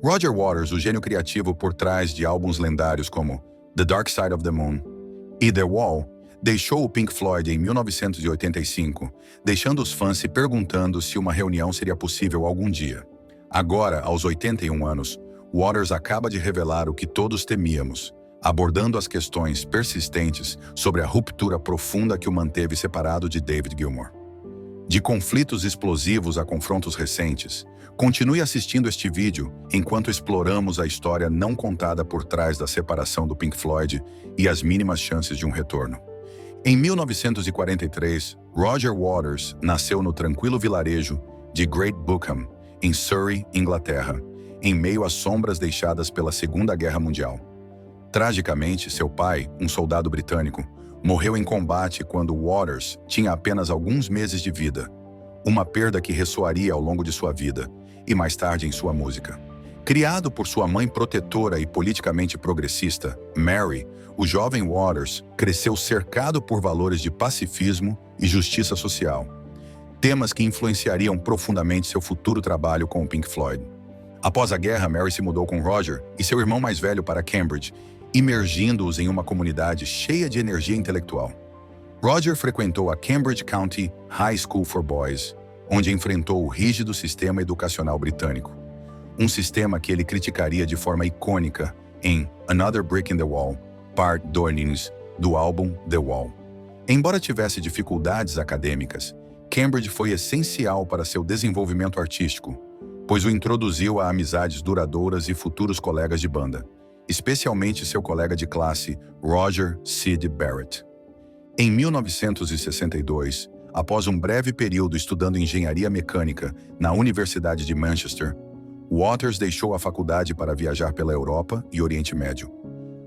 Roger Waters, o gênio criativo por trás de álbuns lendários como The Dark Side of the Moon e The Wall, deixou o Pink Floyd em 1985, deixando os fãs se perguntando se uma reunião seria possível algum dia. Agora, aos 81 anos, Waters acaba de revelar o que todos temíamos, abordando as questões persistentes sobre a ruptura profunda que o manteve separado de David Gilmour. De conflitos explosivos a confrontos recentes, continue assistindo este vídeo enquanto exploramos a história não contada por trás da separação do Pink Floyd e as mínimas chances de um retorno. Em 1943, Roger Waters nasceu no tranquilo vilarejo de Great Bookham, em Surrey, Inglaterra, em meio às sombras deixadas pela Segunda Guerra Mundial. Tragicamente, seu pai, um soldado britânico, morreu em combate quando Waters tinha apenas alguns meses de vida, uma perda que ressoaria ao longo de sua vida e mais tarde em sua música. Criado por sua mãe protetora e politicamente progressista, Mary, o jovem Waters cresceu cercado por valores de pacifismo e justiça social, temas que influenciariam profundamente seu futuro trabalho com o Pink Floyd. Após a guerra, Mary se mudou com Roger e seu irmão mais velho para Cambridge, imergindo-os em uma comunidade cheia de energia intelectual. Roger frequentou a Cambridge County High School for Boys, onde enfrentou o rígido sistema educacional britânico, um sistema que ele criticaria de forma icônica em Another Brick in the Wall, Part 2, do álbum The Wall. Embora tivesse dificuldades acadêmicas, Cambridge foi essencial para seu desenvolvimento artístico, pois o introduziu a amizades duradouras e futuros colegas de banda, especialmente seu colega de classe, Roger Sid Barrett. Em 1962, após um breve período estudando engenharia mecânica na Universidade de Manchester, Waters deixou a faculdade para viajar pela Europa e Oriente Médio.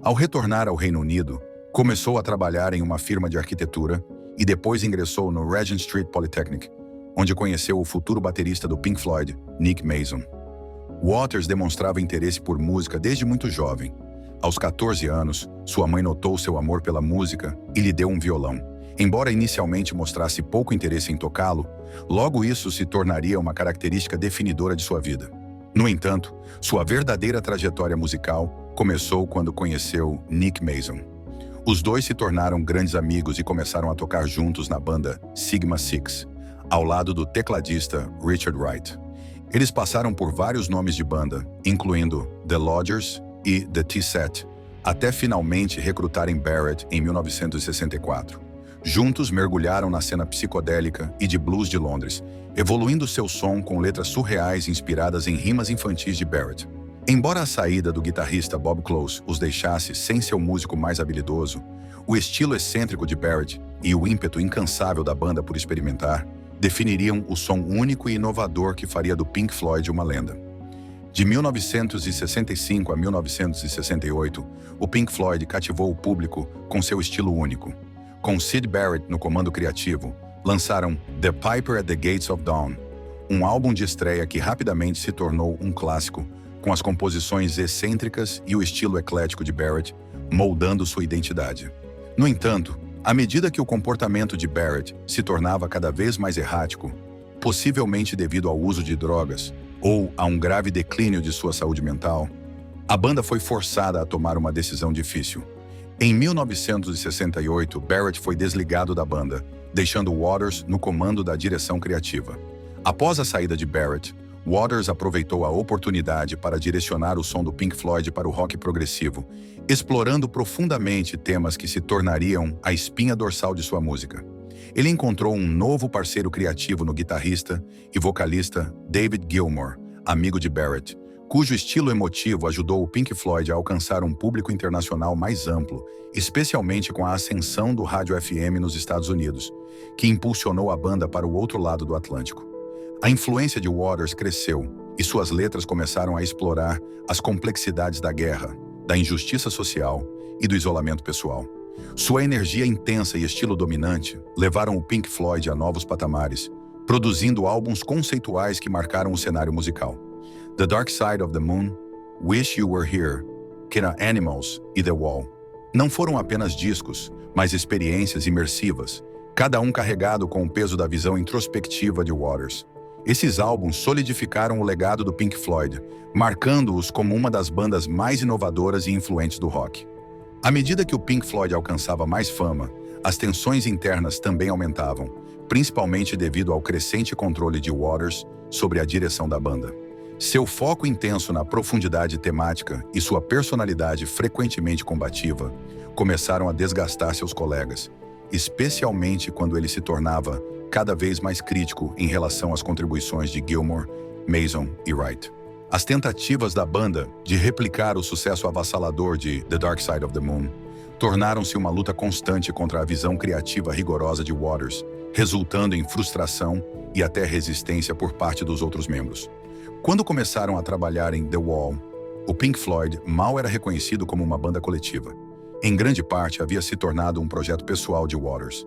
Ao retornar ao Reino Unido, começou a trabalhar em uma firma de arquitetura e depois ingressou no Regent Street Polytechnic, onde conheceu o futuro baterista do Pink Floyd, Nick Mason. Waters demonstrava interesse por música desde muito jovem. Aos 14 anos, sua mãe notou seu amor pela música e lhe deu um violão. Embora inicialmente mostrasse pouco interesse em tocá-lo, logo isso se tornaria uma característica definidora de sua vida. No entanto, sua verdadeira trajetória musical começou quando conheceu Nick Mason. Os dois se tornaram grandes amigos e começaram a tocar juntos na banda Sigma Six, ao lado do tecladista Richard Wright. Eles passaram por vários nomes de banda, incluindo The Lodgers e The T-Set, até finalmente recrutarem Barrett em 1964. Juntos mergulharam na cena psicodélica e de blues de Londres, evoluindo seu som com letras surreais inspiradas em rimas infantis de Barrett. Embora a saída do guitarrista Bob Close os deixasse sem seu músico mais habilidoso, o estilo excêntrico de Barrett e o ímpeto incansável da banda por experimentar definiriam o som único e inovador que faria do Pink Floyd uma lenda. De 1965 a 1968, o Pink Floyd cativou o público com seu estilo único. Com Sid Barrett no comando criativo, lançaram The Piper at the Gates of Dawn, um álbum de estreia que rapidamente se tornou um clássico, com as composições excêntricas e o estilo eclético de Barrett, moldando sua identidade. No entanto, à medida que o comportamento de Barrett se tornava cada vez mais errático, possivelmente devido ao uso de drogas ou a um grave declínio de sua saúde mental, a banda foi forçada a tomar uma decisão difícil. Em 1968, Barrett foi desligado da banda, deixando Waters no comando da direção criativa. Após a saída de Barrett, Waters aproveitou a oportunidade para direcionar o som do Pink Floyd para o rock progressivo, explorando profundamente temas que se tornariam a espinha dorsal de sua música. Ele encontrou um novo parceiro criativo no guitarrista e vocalista David Gilmour, amigo de Barrett, cujo estilo emotivo ajudou o Pink Floyd a alcançar um público internacional mais amplo, especialmente com a ascensão do rádio FM nos Estados Unidos, que impulsionou a banda para o outro lado do Atlântico. A influência de Waters cresceu e suas letras começaram a explorar as complexidades da guerra, da injustiça social e do isolamento pessoal. Sua energia intensa e estilo dominante levaram o Pink Floyd a novos patamares, produzindo álbuns conceituais que marcaram o cenário musical. The Dark Side of the Moon, Wish You Were Here, Kina Animals e The Wall. Não foram apenas discos, mas experiências imersivas, cada um carregado com o peso da visão introspectiva de Waters. Esses álbuns solidificaram o legado do Pink Floyd, marcando-os como uma das bandas mais inovadoras e influentes do rock. À medida que o Pink Floyd alcançava mais fama, as tensões internas também aumentavam, principalmente devido ao crescente controle de Waters sobre a direção da banda. Seu foco intenso na profundidade temática e sua personalidade frequentemente combativa começaram a desgastar seus colegas, especialmente quando ele se tornava cada vez mais crítico em relação às contribuições de Gilmour, Mason e Wright. As tentativas da banda de replicar o sucesso avassalador de The Dark Side of the Moon tornaram-se uma luta constante contra a visão criativa rigorosa de Waters, resultando em frustração e até resistência por parte dos outros membros. Quando começaram a trabalhar em The Wall, o Pink Floyd mal era reconhecido como uma banda coletiva. Em grande parte, havia se tornado um projeto pessoal de Waters.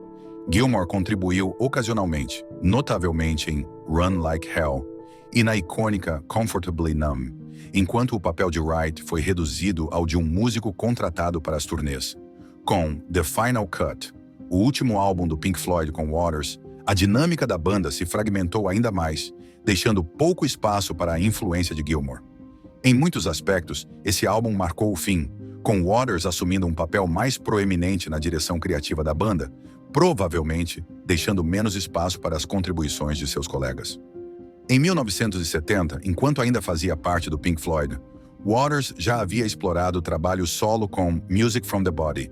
Gilmour contribuiu ocasionalmente, notavelmente em Run Like Hell e na icônica Comfortably Numb, enquanto o papel de Wright foi reduzido ao de um músico contratado para as turnês. Com The Final Cut, o último álbum do Pink Floyd com Waters, a dinâmica da banda se fragmentou ainda mais, deixando pouco espaço para a influência de Gilmour. Em muitos aspectos, esse álbum marcou o fim, com Waters assumindo um papel mais proeminente na direção criativa da banda, provavelmente deixando menos espaço para as contribuições de seus colegas. Em 1970, enquanto ainda fazia parte do Pink Floyd, Waters já havia explorado o trabalho solo com Music from the Body,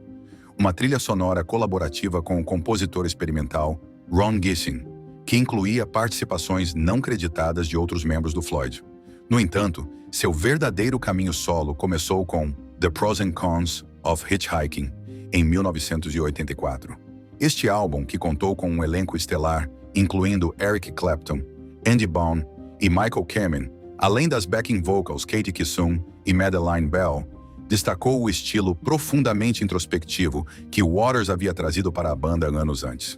uma trilha sonora colaborativa com o compositor experimental Ron Gissing, que incluía participações não creditadas de outros membros do Floyd. No entanto, seu verdadeiro caminho solo começou com The Pros and Cons of Hitchhiking, em 1984. Este álbum, que contou com um elenco estelar, incluindo Eric Clapton, Andy Bone e Michael Kamen, além das backing vocals Katie Kissoon e Madeleine Bell, destacou o estilo profundamente introspectivo que Waters havia trazido para a banda anos antes.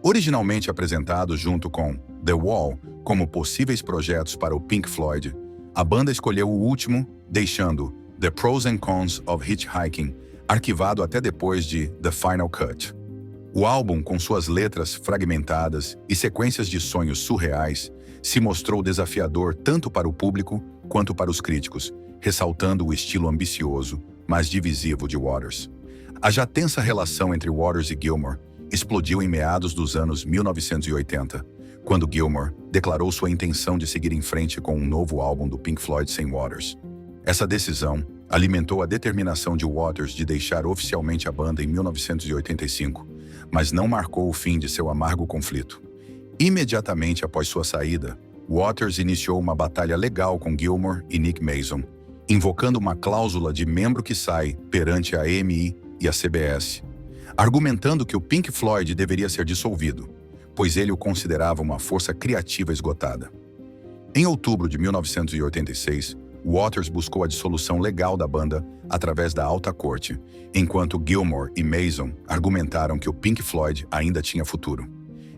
Originalmente apresentado junto com The Wall como possíveis projetos para o Pink Floyd, a banda escolheu o último, deixando The Pros and Cons of Hitchhiking arquivado até depois de The Final Cut. O álbum, com suas letras fragmentadas e sequências de sonhos surreais, se mostrou desafiador tanto para o público quanto para os críticos, ressaltando o estilo ambicioso, mas divisivo de Waters. A já tensa relação entre Waters e Gilmour explodiu em meados dos anos 1980, quando Gilmour declarou sua intenção de seguir em frente com um novo álbum do Pink Floyd sem Waters. Essa decisão alimentou a determinação de Waters de deixar oficialmente a banda em 1985, mas não marcou o fim de seu amargo conflito. Imediatamente após sua saída, Waters iniciou uma batalha legal com Gilmour e Nick Mason, invocando uma cláusula de membro que sai perante a EMI e a CBS, argumentando que o Pink Floyd deveria ser dissolvido, pois ele o considerava uma força criativa esgotada. Em outubro de 1986, Waters buscou a dissolução legal da banda através da alta corte, enquanto Gilmour e Mason argumentaram que o Pink Floyd ainda tinha futuro.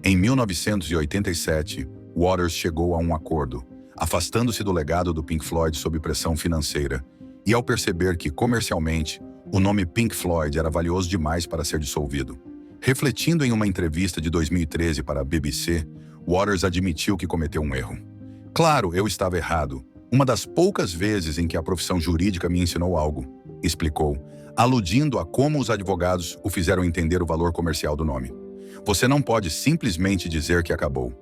Em 1987, Waters chegou a um acordo, afastando-se do legado do Pink Floyd sob pressão financeira, e ao perceber que, comercialmente, o nome Pink Floyd era valioso demais para ser dissolvido. Refletindo em uma entrevista de 2013 para a BBC, Waters admitiu que cometeu um erro. "Claro, eu estava errado. Uma das poucas vezes em que a profissão jurídica me ensinou algo", explicou, aludindo a como os advogados o fizeram entender o valor comercial do nome. "Você não pode simplesmente dizer que acabou."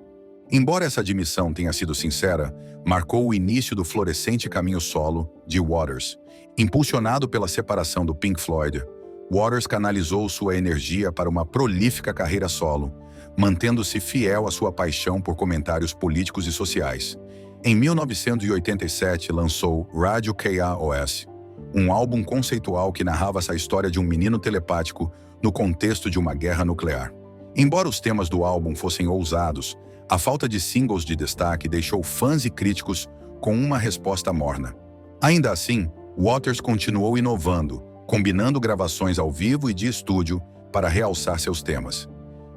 Embora essa admissão tenha sido sincera, marcou o início do florescente caminho solo de Waters. Impulsionado pela separação do Pink Floyd, Waters canalizou sua energia para uma prolífica carreira solo, mantendo-se fiel à sua paixão por comentários políticos e sociais. Em 1987, lançou Radio KAOS, um álbum conceitual que narrava essa história de um menino telepático no contexto de uma guerra nuclear. Embora os temas do álbum fossem ousados, a falta de singles de destaque deixou fãs e críticos com uma resposta morna. Ainda assim, Waters continuou inovando, combinando gravações ao vivo e de estúdio para realçar seus temas.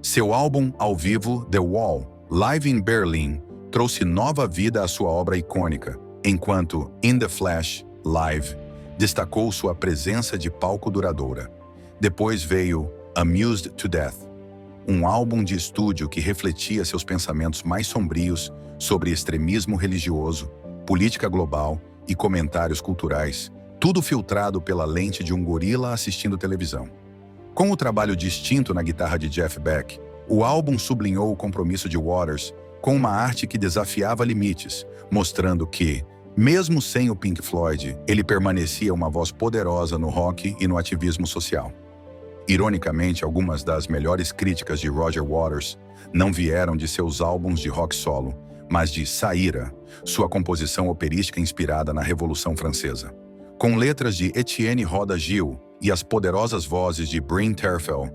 Seu álbum ao vivo The Wall, Live in Berlin, trouxe nova vida à sua obra icônica, enquanto In the Flash, Live, destacou sua presença de palco duradoura. Depois veio Amused to Death, um álbum de estúdio que refletia seus pensamentos mais sombrios sobre extremismo religioso, política global e comentários culturais, tudo filtrado pela lente de um gorila assistindo televisão. Com o trabalho distinto na guitarra de Jeff Beck, o álbum sublinhou o compromisso de Waters com uma arte que desafiava limites, mostrando que, mesmo sem o Pink Floyd, ele permanecia uma voz poderosa no rock e no ativismo social. Ironicamente, algumas das melhores críticas de Roger Waters não vieram de seus álbuns de rock solo, mas de Saíra, sua composição operística inspirada na Revolução Francesa. Com letras de Etienne Roda Gil e as poderosas vozes de Bryn Terfel,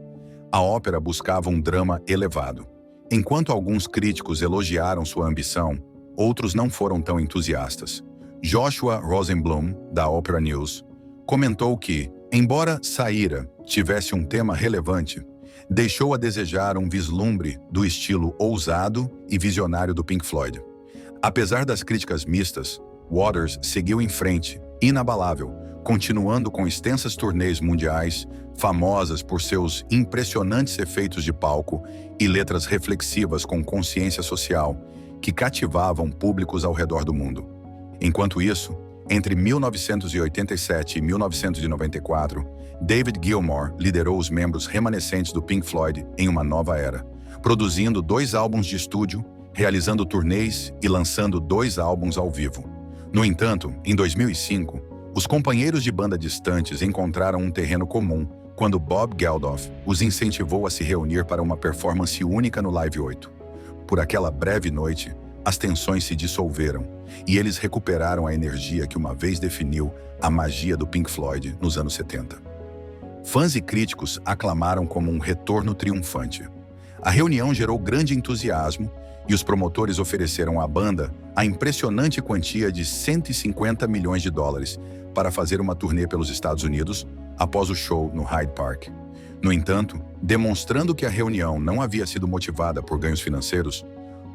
a ópera buscava um drama elevado. Enquanto alguns críticos elogiaram sua ambição, outros não foram tão entusiastas. Joshua Rosenblum, da Opera News, comentou que, embora Saíra tivesse um tema relevante, deixou a desejar um vislumbre do estilo ousado e visionário do Pink Floyd. Apesar das críticas mistas, Waters seguiu em frente, inabalável, continuando com extensas turnês mundiais, famosas por seus impressionantes efeitos de palco e letras reflexivas com consciência social, que cativavam públicos ao redor do mundo. Enquanto isso, entre 1987 e 1994, David Gilmour liderou os membros remanescentes do Pink Floyd em uma nova era, produzindo 2 álbuns de estúdio, realizando turnês e lançando 2 álbuns ao vivo. No entanto, em 2005, os companheiros de banda distantes encontraram um terreno comum quando Bob Geldof os incentivou a se reunir para uma performance única no Live 8. Por aquela breve noite, as tensões se dissolveram e eles recuperaram a energia que uma vez definiu a magia do Pink Floyd nos anos 70. Fãs e críticos aclamaram como um retorno triunfante. A reunião gerou grande entusiasmo e os promotores ofereceram à banda a impressionante quantia de $150 milhões para fazer uma turnê pelos Estados Unidos após o show no Hyde Park. No entanto, demonstrando que a reunião não havia sido motivada por ganhos financeiros,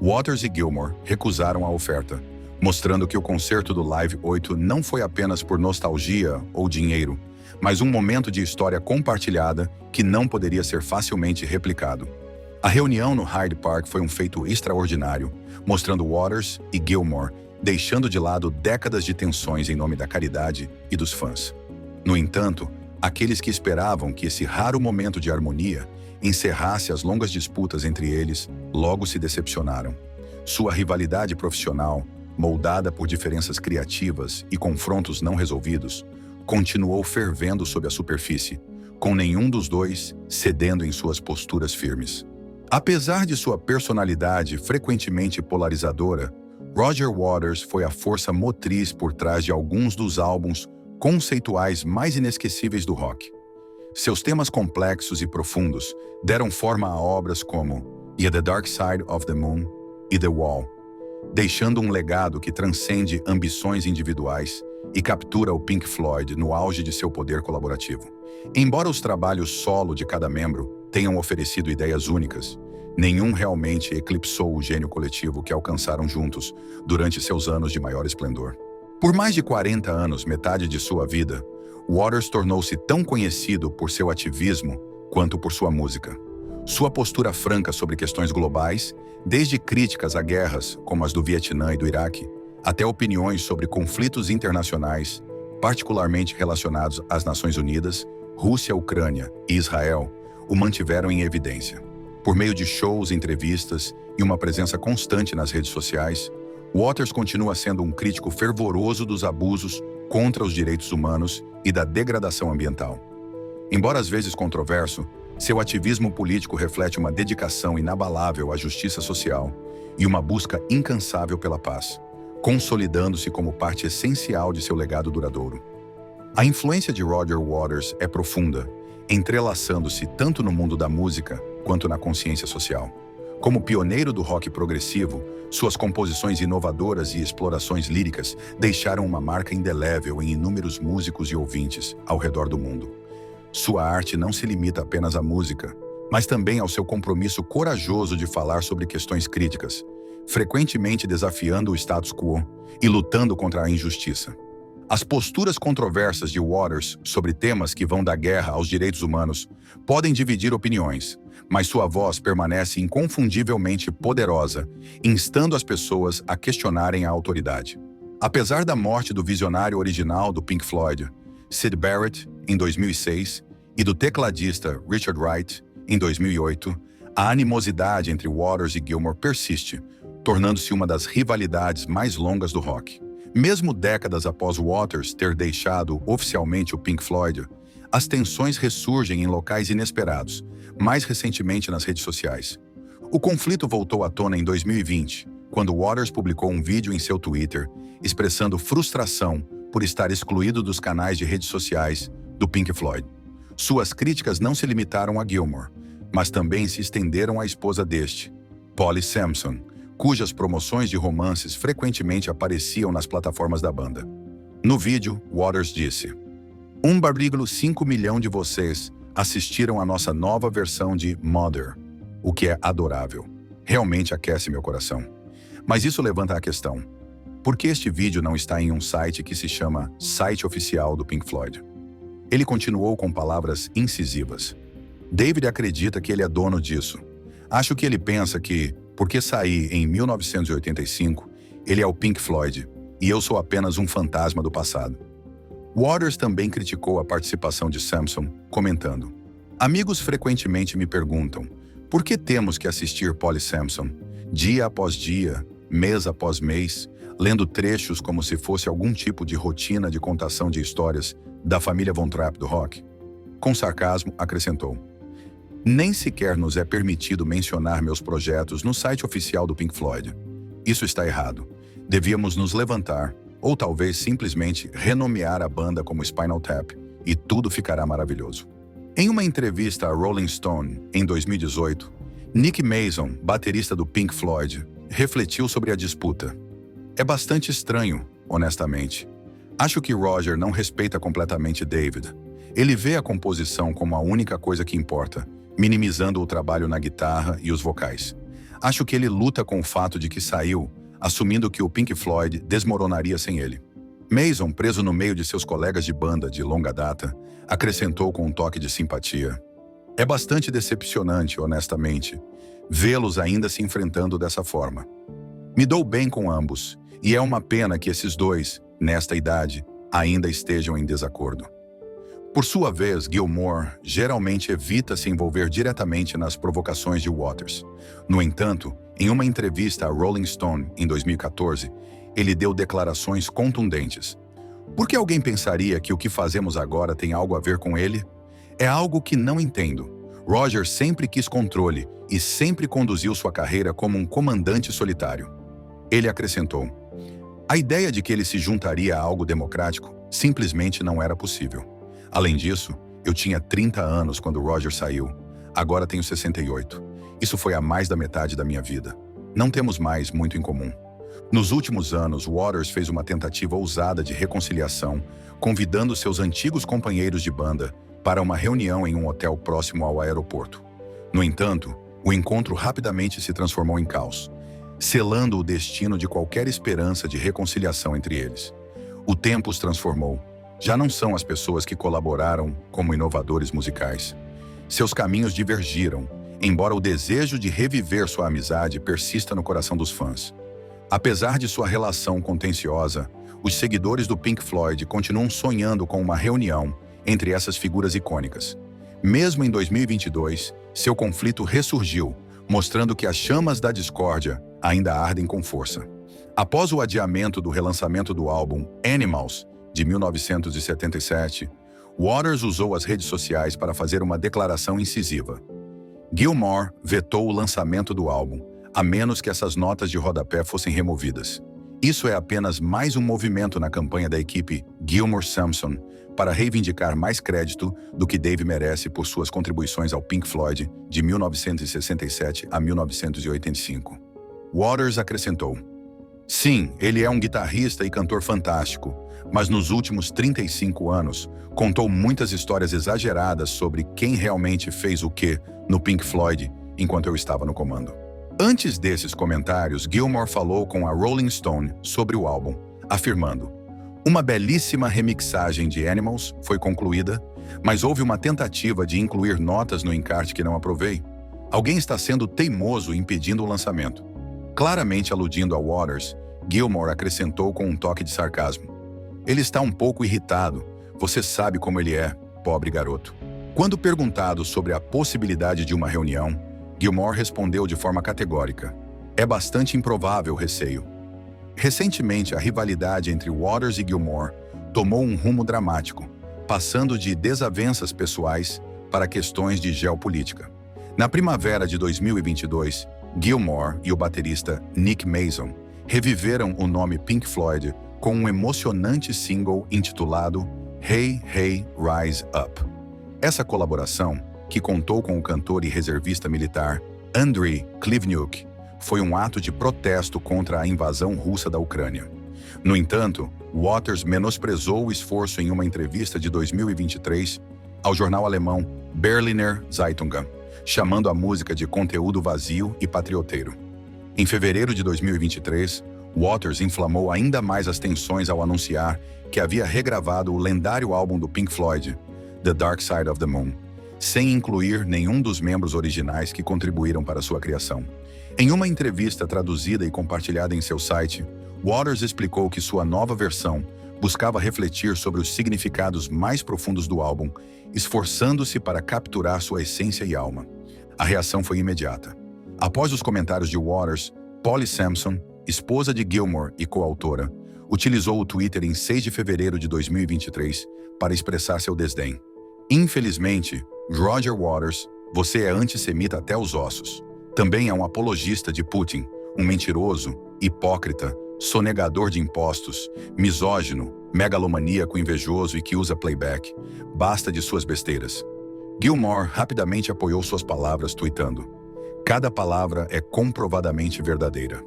Waters e Gilmour recusaram a oferta, mostrando que o concerto do Live 8 não foi apenas por nostalgia ou dinheiro, mas um momento de história compartilhada que não poderia ser facilmente replicado. A reunião no Hyde Park foi um feito extraordinário, mostrando Waters e Gilmour deixando de lado décadas de tensões em nome da caridade e dos fãs. No entanto, aqueles que esperavam que esse raro momento de harmonia encerrasse as longas disputas entre eles, logo se decepcionaram. Sua rivalidade profissional, moldada por diferenças criativas e confrontos não resolvidos, continuou fervendo sob a superfície, com nenhum dos dois cedendo em suas posturas firmes. Apesar de sua personalidade frequentemente polarizadora, Roger Waters foi a força motriz por trás de alguns dos álbuns conceituais mais inesquecíveis do rock. Seus temas complexos e profundos deram forma a obras como The Dark Side of the Moon e The Wall, deixando um legado que transcende ambições individuais e captura o Pink Floyd no auge de seu poder colaborativo. Embora os trabalhos solo de cada membro tenham oferecido ideias únicas, nenhum realmente eclipsou o gênio coletivo que alcançaram juntos durante seus anos de maior esplendor. Por mais de 40 anos, metade de sua vida, Waters tornou-se tão conhecido por seu ativismo quanto por sua música. Sua postura franca sobre questões globais, desde críticas a guerras como as do Vietnã e do Iraque, até opiniões sobre conflitos internacionais, particularmente relacionados às Nações Unidas, Rússia, Ucrânia e Israel, o mantiveram em evidência. Por meio de shows, entrevistas e uma presença constante nas redes sociais, Waters continua sendo um crítico fervoroso dos abusos contra os direitos humanos e da degradação ambiental. Embora às vezes controverso, seu ativismo político reflete uma dedicação inabalável à justiça social e uma busca incansável pela paz, consolidando-se como parte essencial de seu legado duradouro. A influência de Roger Waters é profunda, entrelaçando-se tanto no mundo da música quanto na consciência social. Como pioneiro do rock progressivo, suas composições inovadoras e explorações líricas deixaram uma marca indelével em inúmeros músicos e ouvintes ao redor do mundo. Sua arte não se limita apenas à música, mas também ao seu compromisso corajoso de falar sobre questões críticas, frequentemente desafiando o status quo e lutando contra a injustiça. As posturas controversas de Waters sobre temas que vão da guerra aos direitos humanos podem dividir opiniões, mas sua voz permanece inconfundivelmente poderosa, instando as pessoas a questionarem a autoridade. Apesar da morte do visionário original do Pink Floyd, Syd Barrett, em 2006, e do tecladista Richard Wright, em 2008, a animosidade entre Waters e Gilmour persiste, tornando-se uma das rivalidades mais longas do rock. Mesmo décadas após Waters ter deixado oficialmente o Pink Floyd, as tensões ressurgem em locais inesperados, mais recentemente nas redes sociais. O conflito voltou à tona em 2020, quando Waters publicou um vídeo em seu Twitter expressando frustração por estar excluído dos canais de redes sociais do Pink Floyd. Suas críticas não se limitaram a Gilmour, mas também se estenderam à esposa deste, Polly Samson, cujas promoções de romances frequentemente apareciam nas plataformas da banda. No vídeo, Waters disse: 1,5 milhão de vocês assistiram à nossa nova versão de Mother, o que é adorável. Realmente aquece meu coração. Mas isso levanta a questão: por que este vídeo não está em um site que se chama Site Oficial do Pink Floyd? Ele continuou com palavras incisivas. David acredita que ele é dono disso. Acho que ele pensa que, porque saí em 1985, ele é o Pink Floyd, e eu sou apenas um fantasma do passado. Waters também criticou a participação de Samson, comentando: amigos frequentemente me perguntam, por que temos que assistir Polly Samson, dia após dia, mês após mês, lendo trechos como se fosse algum tipo de rotina de contação de histórias da família Von Trapp do rock? Com sarcasmo, acrescentou: nem sequer nos é permitido mencionar meus projetos no site oficial do Pink Floyd. Isso está errado. Devíamos nos levantar, ou talvez simplesmente renomear a banda como Spinal Tap, e tudo ficará maravilhoso. Em uma entrevista a Rolling Stone, em 2018, Nick Mason, baterista do Pink Floyd, refletiu sobre a disputa. É bastante estranho, honestamente. Acho que Roger não respeita completamente David. Ele vê a composição como a única coisa que importa, minimizando o trabalho na guitarra e os vocais. Acho que ele luta com o fato de que saiu, assumindo que o Pink Floyd desmoronaria sem ele. Mason, preso no meio de seus colegas de banda de longa data, acrescentou com um toque de simpatia: é bastante decepcionante, honestamente, vê-los ainda se enfrentando dessa forma. Me dou bem com ambos, e é uma pena que esses dois, nesta idade, ainda estejam em desacordo. Por sua vez, Gilmour geralmente evita se envolver diretamente nas provocações de Waters. No entanto, em uma entrevista a Rolling Stone, em 2014, ele deu declarações contundentes. Por que alguém pensaria que o que fazemos agora tem algo a ver com ele? É algo que não entendo. Roger sempre quis controle e sempre conduziu sua carreira como um comandante solitário. Ele acrescentou: a ideia de que ele se juntaria a algo democrático simplesmente não era possível. Além disso, eu tinha 30 anos quando Roger saiu. Agora tenho 68. Isso foi a mais da metade da minha vida. Não temos mais muito em comum. Nos últimos anos, Waters fez uma tentativa ousada de reconciliação, convidando seus antigos companheiros de banda para uma reunião em um hotel próximo ao aeroporto. No entanto, o encontro rapidamente se transformou em caos, selando o destino de qualquer esperança de reconciliação entre eles. O tempo os transformou. Já não são as pessoas que colaboraram como inovadores musicais. Seus caminhos divergiram, embora o desejo de reviver sua amizade persista no coração dos fãs. Apesar de sua relação contenciosa, os seguidores do Pink Floyd continuam sonhando com uma reunião entre essas figuras icônicas. Mesmo em 2022, seu conflito ressurgiu, mostrando que as chamas da discórdia ainda ardem com força. Após o adiamento do relançamento do álbum Animals, de 1977, Waters usou as redes sociais para fazer uma declaração incisiva. Gilmour vetou o lançamento do álbum, a menos que essas notas de rodapé fossem removidas. Isso é apenas mais um movimento na campanha da equipe Gilmour-Samson para reivindicar mais crédito do que Dave merece por suas contribuições ao Pink Floyd de 1967 a 1985. Waters acrescentou: sim, ele é um guitarrista e cantor fantástico, mas nos últimos 35 anos, contou muitas histórias exageradas sobre quem realmente fez o quê no Pink Floyd enquanto eu estava no comando. Antes desses comentários, Gilmour falou com a Rolling Stone sobre o álbum, afirmando: Uma belíssima remixagem de Animals foi concluída, mas houve uma tentativa de incluir notas no encarte que não aprovei. Alguém está sendo teimoso impedindo o lançamento. Claramente aludindo a Waters, Gilmour acrescentou com um toque de sarcasmo. Ele está um pouco irritado. Você sabe como ele é, pobre garoto. Quando perguntado sobre a possibilidade de uma reunião, Gilmour respondeu de forma categórica. É bastante improvável, receio. Recentemente, a rivalidade entre Waters e Gilmour tomou um rumo dramático, passando de desavenças pessoais para questões de geopolítica. Na primavera de 2022, Gilmour e o baterista Nick Mason reviveram o nome Pink Floyd com um emocionante single intitulado Hey, Hey, Rise Up. Essa colaboração, que contou com o cantor e reservista militar Andriy Klivniuk, foi um ato de protesto contra a invasão russa da Ucrânia. No entanto, Waters menosprezou o esforço em uma entrevista de 2023 ao jornal alemão Berliner Zeitung, chamando a música de conteúdo vazio e patrioteiro. Em fevereiro de 2023, Waters inflamou ainda mais as tensões ao anunciar que havia regravado o lendário álbum do Pink Floyd, The Dark Side of the Moon, sem incluir nenhum dos membros originais que contribuíram para sua criação. Em uma entrevista traduzida e compartilhada em seu site, Waters explicou que sua nova versão buscava refletir sobre os significados mais profundos do álbum, esforçando-se para capturar sua essência e alma. A reação foi imediata. Após os comentários de Waters, Polly Sampson, esposa de Gilmour e coautora, utilizou o Twitter em 6 de fevereiro de 2023 para expressar seu desdém. Infelizmente, Roger Waters, você é antissemita até os ossos. Também é um apologista de Putin, um mentiroso, hipócrita, sonegador de impostos, misógino, megalomaníaco invejoso e que usa playback. Basta de suas besteiras. Gilmour rapidamente apoiou suas palavras, tuitando: cada palavra é comprovadamente verdadeira.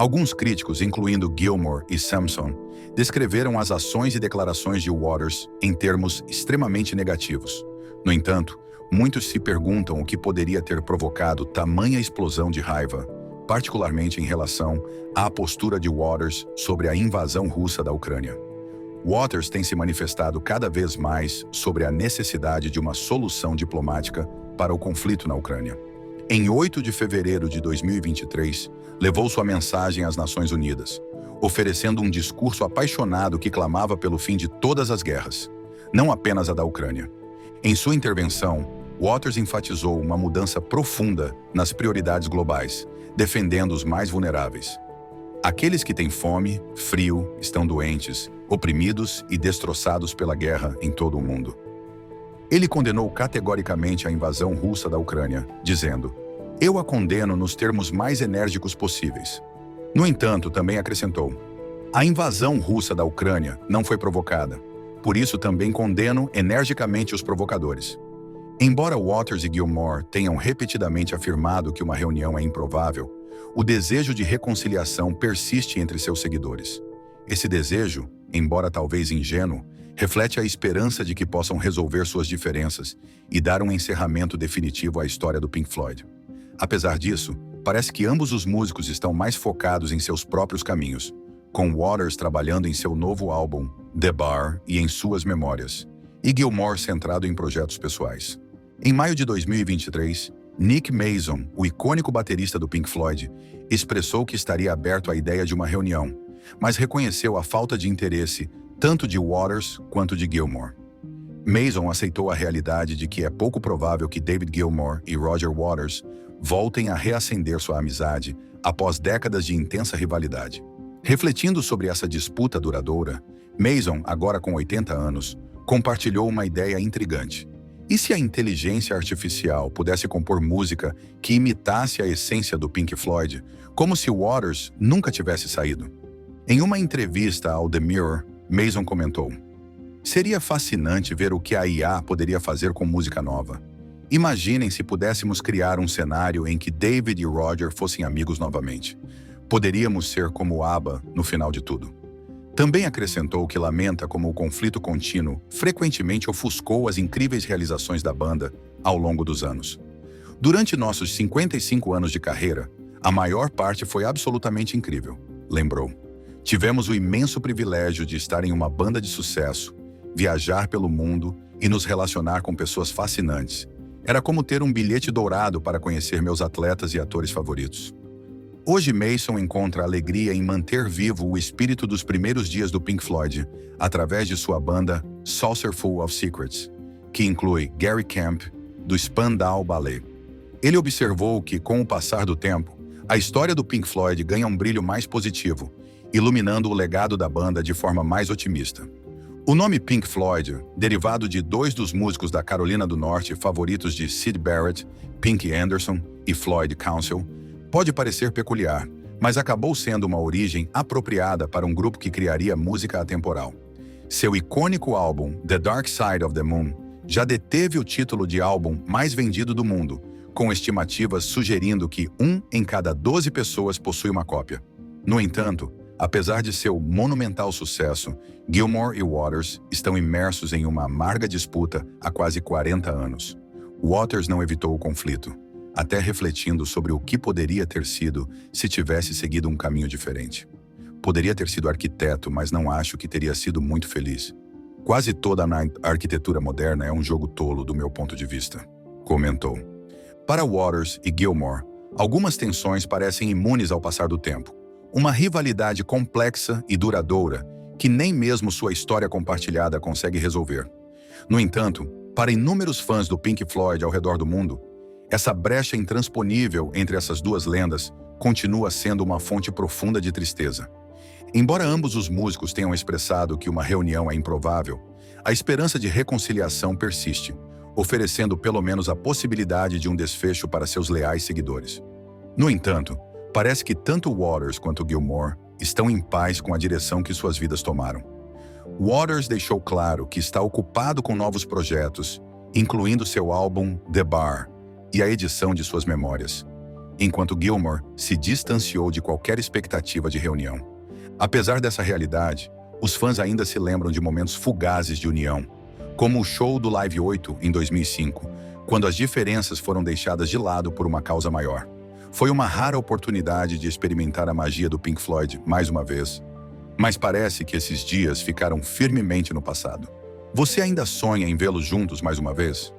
Alguns críticos, incluindo Gilmour e Sampson, descreveram as ações e declarações de Waters em termos extremamente negativos. No entanto, muitos se perguntam o que poderia ter provocado tamanha explosão de raiva, particularmente em relação à postura de Waters sobre a invasão russa da Ucrânia. Waters tem se manifestado cada vez mais sobre a necessidade de uma solução diplomática para o conflito na Ucrânia. Em 8 de fevereiro de 2023, levou sua mensagem às Nações Unidas, oferecendo um discurso apaixonado que clamava pelo fim de todas as guerras, não apenas a da Ucrânia. Em sua intervenção, Waters enfatizou uma mudança profunda nas prioridades globais, defendendo os mais vulneráveis. Aqueles que têm fome, frio, estão doentes, oprimidos e destroçados pela guerra em todo o mundo. Ele condenou categoricamente a invasão russa da Ucrânia, dizendo: eu a condeno nos termos mais enérgicos possíveis. No entanto, também acrescentou: a invasão russa da Ucrânia não foi provocada, por isso também condeno energicamente os provocadores. Embora Waters e Gilmour tenham repetidamente afirmado que uma reunião é improvável, o desejo de reconciliação persiste entre seus seguidores. Esse desejo, embora talvez ingênuo, reflete a esperança de que possam resolver suas diferenças e dar um encerramento definitivo à história do Pink Floyd. Apesar disso, parece que ambos os músicos estão mais focados em seus próprios caminhos, com Waters trabalhando em seu novo álbum, The Bar, e em suas memórias, e Gilmour centrado em projetos pessoais. Em maio de 2023, Nick Mason, o icônico baterista do Pink Floyd, expressou que estaria aberto à ideia de uma reunião, mas reconheceu a falta de interesse tanto de Waters quanto de Gilmour. Mason aceitou a realidade de que é pouco provável que David Gilmour e Roger Waters voltem a reacender sua amizade após décadas de intensa rivalidade. Refletindo sobre essa disputa duradoura, Mason, agora com 80 anos, compartilhou uma ideia intrigante. E se a inteligência artificial pudesse compor música que imitasse a essência do Pink Floyd, como se Waters nunca tivesse saído? Em uma entrevista ao The Mirror, Mason comentou: seria fascinante ver o que a IA poderia fazer com música nova. Imaginem se pudéssemos criar um cenário em que David e Roger fossem amigos novamente. Poderíamos ser como ABBA no final de tudo. Também acrescentou que lamenta como o conflito contínuo frequentemente ofuscou as incríveis realizações da banda ao longo dos anos. Durante nossos 55 anos de carreira, a maior parte foi absolutamente incrível, lembrou. Tivemos o imenso privilégio de estar em uma banda de sucesso, viajar pelo mundo e nos relacionar com pessoas fascinantes. Era como ter um bilhete dourado para conhecer meus atletas e atores favoritos. Hoje, Mason encontra alegria em manter vivo o espírito dos primeiros dias do Pink Floyd através de sua banda Saucerful of Secrets, que inclui Gary Kemp, do Spandau Ballet. Ele observou que, com o passar do tempo, a história do Pink Floyd ganha um brilho mais positivo, iluminando o legado da banda de forma mais otimista. O nome Pink Floyd, derivado de dois dos músicos da Carolina do Norte favoritos de Syd Barrett, Pink Anderson e Floyd Council, pode parecer peculiar, mas acabou sendo uma origem apropriada para um grupo que criaria música atemporal. Seu icônico álbum, The Dark Side of the Moon, já deteve o título de álbum mais vendido do mundo, com estimativas sugerindo que 1 em cada 12 pessoas possui uma cópia. No entanto, apesar de seu monumental sucesso, Gilmour e Waters estão imersos em uma amarga disputa há quase 40 anos. Waters não evitou o conflito, até refletindo sobre o que poderia ter sido se tivesse seguido um caminho diferente. Poderia ter sido arquiteto, mas não acho que teria sido muito feliz. Quase toda a arquitetura moderna é um jogo tolo do meu ponto de vista, comentou. Para Waters e Gilmour, algumas tensões parecem imunes ao passar do tempo. Uma rivalidade complexa e duradoura que nem mesmo sua história compartilhada consegue resolver. No entanto, para inúmeros fãs do Pink Floyd ao redor do mundo, essa brecha intransponível entre essas duas lendas continua sendo uma fonte profunda de tristeza. Embora ambos os músicos tenham expressado que uma reunião é improvável, a esperança de reconciliação persiste, oferecendo pelo menos a possibilidade de um desfecho para seus leais seguidores. No entanto, parece que tanto Waters quanto Gilmour estão em paz com a direção que suas vidas tomaram. Waters deixou claro que está ocupado com novos projetos, incluindo seu álbum The Bar e a edição de suas memórias, enquanto Gilmour se distanciou de qualquer expectativa de reunião. Apesar dessa realidade, os fãs ainda se lembram de momentos fugazes de união, como o show do Live 8 em 2005, quando as diferenças foram deixadas de lado por uma causa maior. Foi uma rara oportunidade de experimentar a magia do Pink Floyd mais uma vez, mas parece que esses dias ficaram firmemente no passado. Você ainda sonha em vê-los juntos mais uma vez?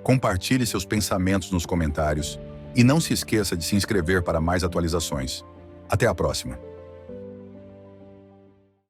Compartilhe seus pensamentos nos comentários e não se esqueça de se inscrever para mais atualizações. Até a próxima!